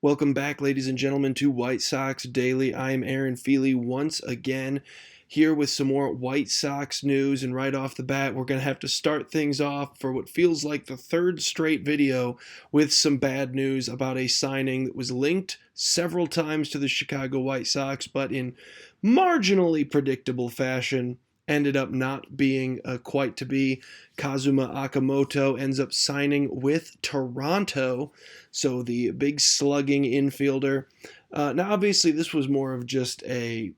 Welcome back, ladies and gentlemen, to White Sox Daily. I am Aaron Feely once again here with some more White Sox news. And right off the bat, we're going to have to start things off for what feels like the third straight video with some bad news about a signing that was linked several times to the Chicago White Sox, but in marginally predictable fashion ended up not being quite to be. Kazuma Okamoto ends up signing with Toronto, so the big slugging infielder. Now, obviously, this was more of just a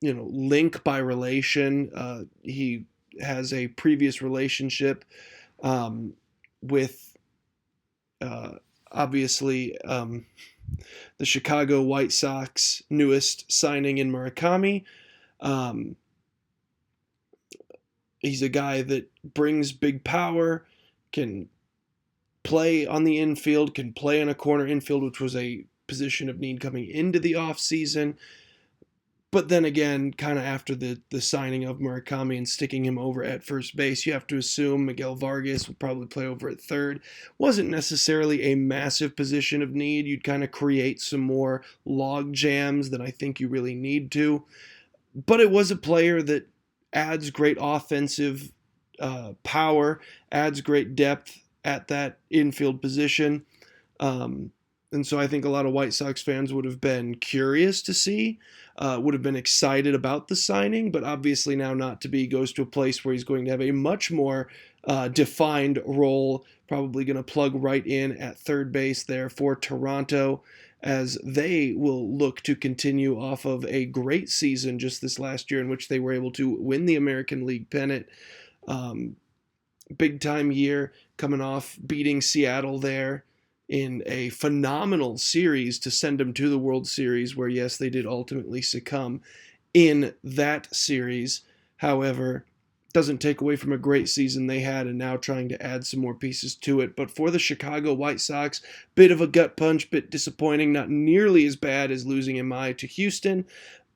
link by relation. He has a previous relationship with obviously the Chicago White Sox newest signing in Murakami. He's a guy that brings big power, can play on the infield, can play in a corner infield, which was a position of need coming into the offseason. But then again, kind of after the signing of Murakami and sticking him over at first base, you have to assume Miguel Vargas would probably play over at third. Wasn't necessarily a massive position of need. You'd kind of create some more log jams than I think you really need to. But it was a player that adds great offensive power, adds great depth at that infield position. And so I think a lot of White Sox fans would have been curious to see, would have been excited about the signing, but obviously now not to be. Goes to a place where he's going to have a much more defined role, probably going to plug right in at third base there for Toronto, as they will look to continue off of a great season just this last year in which they were able to win the American League pennant. Big time year coming off beating Seattle there in a phenomenal series to send them to the World Series, where, yes, they did ultimately succumb in that series. However, doesn't take away from a great season they had, and now trying to add some more pieces to it. But for the Chicago White Sox, bit of a gut punch, bit disappointing, not nearly as bad as losing Imai to Houston,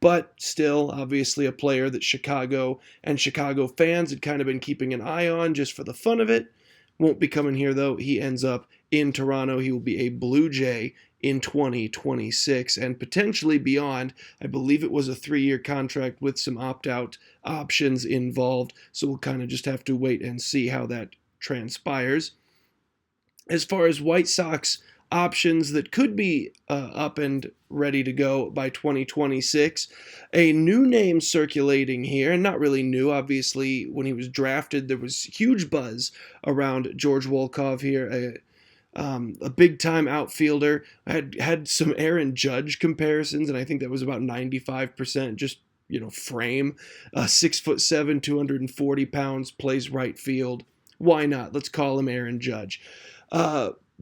but still obviously a player that Chicago and Chicago fans had kind of been keeping an eye on just for the fun of it. Won't be coming here, though. He ends up in Toronto. He will be a Blue Jay in 2026 and potentially beyond. I believe it was a 3-year contract with some opt-out options involved, so we'll kind of just have to wait and see how that transpires. As far as White Sox options that could be up and ready to go by 2026, a new name circulating here, and not really new. Obviously, when he was drafted, there was huge buzz around George Wolkow here, a big-time outfielder. I had some Aaron Judge comparisons, and I think that was about 95% just frame. 6'7", 240 pounds, plays right field. Why not? Let's call him Aaron Judge.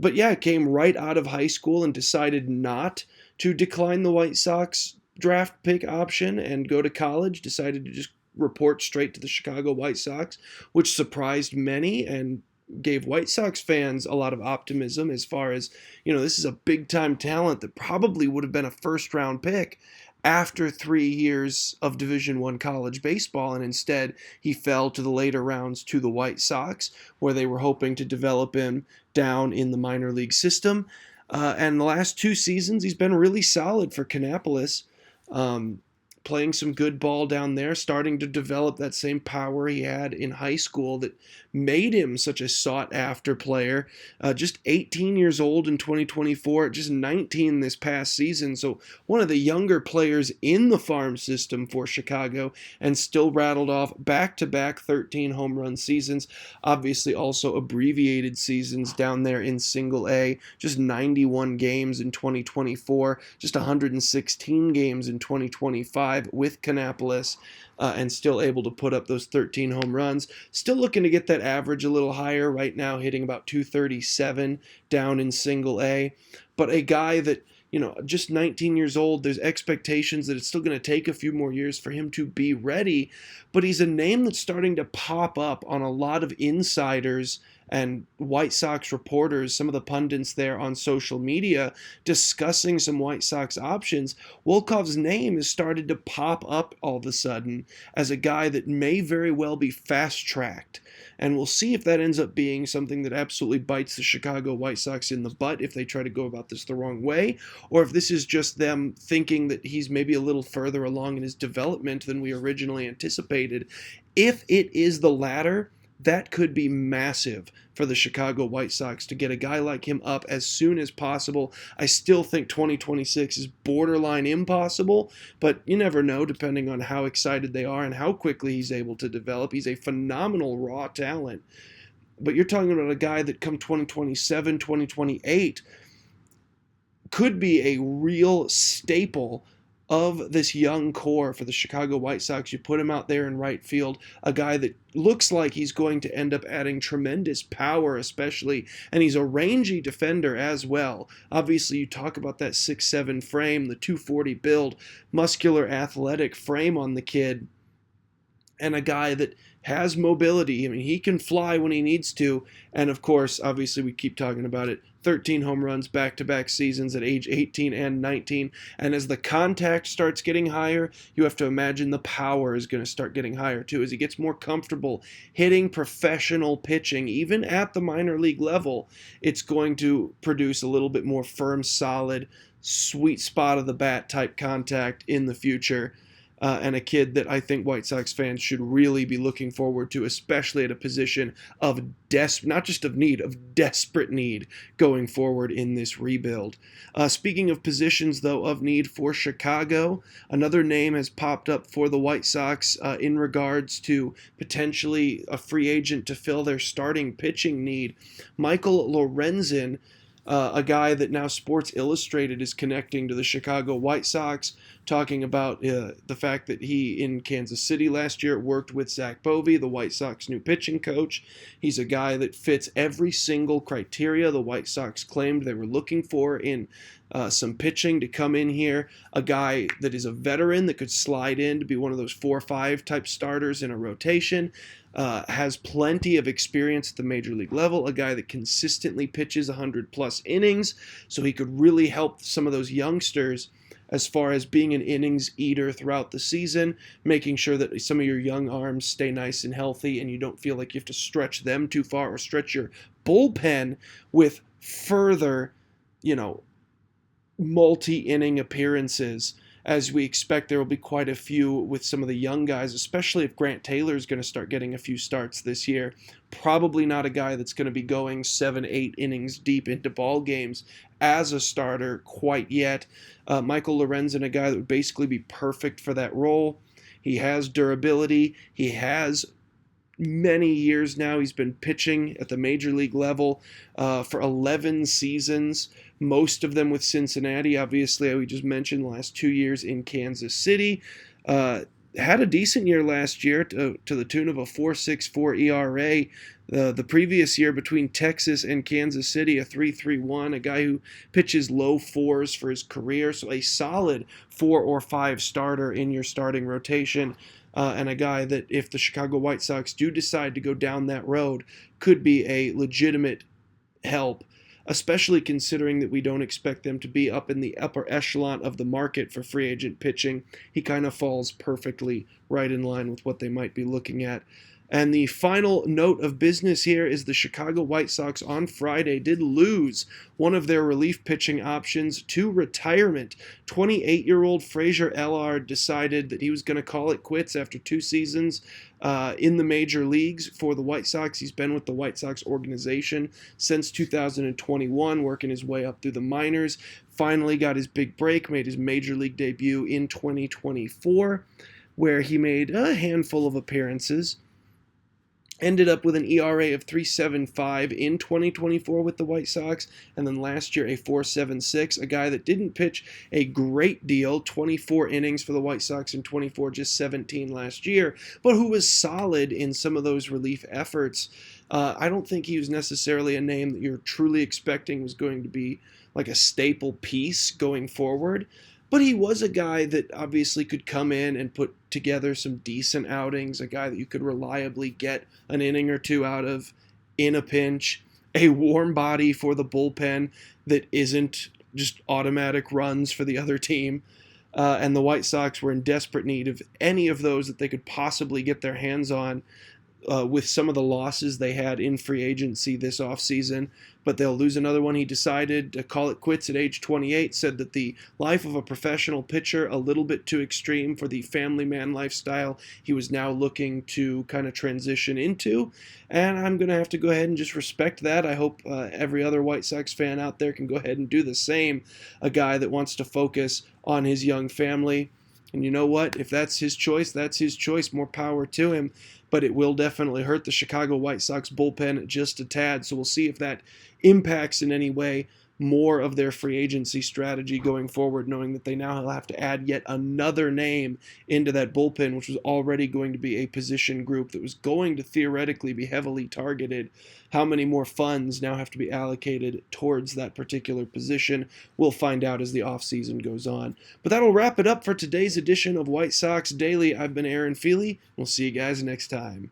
But yeah, came right out of high school and decided not to decline the White Sox draft pick option and go to college. Decided to just report straight to the Chicago White Sox, which surprised many and gave White Sox fans a lot of optimism as far as, this is a big-time talent that probably would have been a first-round pick after 3 years of Division I college baseball, and instead he fell to the later rounds to the White Sox, where they were hoping to develop him down in the minor league system. And the last 2 seasons, he's been really solid for Kannapolis, playing some good ball down there, starting to develop that same power he had in high school that made him such a sought-after player. Just 18 years old in 2024, just 19 this past season, so one of the younger players in the farm system for Chicago, and still rattled off back-to-back 13 home run seasons. Obviously also abbreviated seasons down there in Single A, just 91 games in 2024, just 116 games in 2025 with Kannapolis, and still able to put up those 13 home runs. Still looking to get that average a little higher right now, hitting about 237 down in Single A. But a guy that, just 19 years old, there's expectations that it's still going to take a few more years for him to be ready. But he's a name that's starting to pop up on a lot of insiders and White Sox reporters, some of the pundits there on social media discussing some White Sox options, Wolkow's name has started to pop up all of a sudden as a guy that may very well be fast-tracked. And we'll see if that ends up being something that absolutely bites the Chicago White Sox in the butt if they try to go about this the wrong way, or if this is just them thinking that he's maybe a little further along in his development than we originally anticipated. If it is the latter, that could be massive for the Chicago White Sox to get a guy like him up as soon as possible. I still think 2026 is borderline impossible, but you never know depending on how excited they are and how quickly he's able to develop. He's a phenomenal raw talent. But you're talking about a guy that come 2027, 2028 could be a real staple of this young core for the Chicago White Sox. You put him out there in right field, a guy that looks like he's going to end up adding tremendous power especially, and he's a rangy defender as well. Obviously, you talk about that 6'7" frame, the 240 build, muscular athletic frame on the kid, and a guy that has mobility. I mean, he can fly when he needs to, and of course, obviously, we keep talking about it, 13 home runs back-to-back seasons at age 18 and 19, and as the contact starts getting higher, you have to imagine the power is going to start getting higher too. As he gets more comfortable hitting professional pitching, even at the minor league level, it's going to produce a little bit more firm, solid, sweet spot of the bat type contact in the future. And a kid that I think White Sox fans should really be looking forward to, especially at a position of not just of need, of desperate need going forward in this rebuild. Speaking of positions, though, of need for Chicago, another name has popped up for the White Sox in regards to potentially a free agent to fill their starting pitching need. Michael Lorenzen, a guy that now Sports Illustrated is connecting to the Chicago White Sox, talking about the fact that he, in Kansas City last year, worked with Zach Bovee, the White Sox new pitching coach. He's a guy that fits every single criteria the White Sox claimed they were looking for in some pitching to come in here. A guy that is a veteran that could slide in to be one of those 4 or 5 type starters in a rotation. Has plenty of experience at the major league level, a guy that consistently pitches 100-plus innings, so he could really help some of those youngsters as far as being an innings eater throughout the season, making sure that some of your young arms stay nice and healthy and you don't feel like you have to stretch them too far or stretch your bullpen with further, multi-inning appearances, as we expect there will be quite a few with some of the young guys, especially if Grant Taylor is going to start getting a few starts this year. Probably not a guy that's going to be going 7-8 innings deep into ball games as a starter quite yet. Michael Lorenzen, a guy that would basically be perfect for that role. He has durability. He has many years now. He's been pitching at the major league level for 11 seasons, most of them with Cincinnati. Obviously, we just mentioned the last 2 years in Kansas City. Had a decent year last year to the tune of a 4.64 ERA. The previous year between Texas and Kansas City, a 3.31, a guy who pitches low fours for his career, so a solid 4 or 5 starter in your starting rotation. And a guy that, if the Chicago White Sox do decide to go down that road, could be a legitimate help, especially considering that we don't expect them to be up in the upper echelon of the market for free agent pitching. He kind of falls perfectly right in line with what they might be looking at. And the final note of business here is the Chicago White Sox on Friday did lose one of their relief pitching options to retirement. 28-year-old Frazier Ellard decided that he was going to call it quits after 2 seasons in the major leagues for the White Sox. He's been with the White Sox organization since 2021, working his way up through the minors. Finally got his big break, made his major league debut in 2024, where he made a handful of appearances. Ended up with an ERA of 3.75 in 2024 with the White Sox, and then last year a 4.76, a guy that didn't pitch a great deal, 24 innings for the White Sox in 24, just 17 last year, but who was solid in some of those relief efforts. I don't think he was necessarily a name that you're truly expecting was going to be like a staple piece going forward. But he was a guy that obviously could come in and put together some decent outings, a guy that you could reliably get an inning or two out of in a pinch, a warm body for the bullpen that isn't just automatic runs for the other team. And the White Sox were in desperate need of any of those that they could possibly get their hands on with some of the losses they had in free agency this offseason. But they'll lose another one. He decided to call it quits at age 28, said that the life of a professional pitcher, a little bit too extreme for the family man lifestyle he was now looking to kind of transition into. And I'm going to have to go ahead and just respect that. I hope every other White Sox fan out there can go ahead and do the same. A guy that wants to focus on his young family. And you know what? If that's his choice, that's his choice. More power to him. But it will definitely hurt the Chicago White Sox bullpen just a tad. So we'll see if that impacts in any way more of their free agency strategy going forward, knowing that they now have to add yet another name into that bullpen, which was already going to be a position group that was going to theoretically be heavily targeted. How many more funds now have to be allocated towards that particular position? We'll find out as the offseason goes on. But that'll wrap it up for today's edition of White Sox Daily. I've been Aaron Feely. We'll see you guys next time.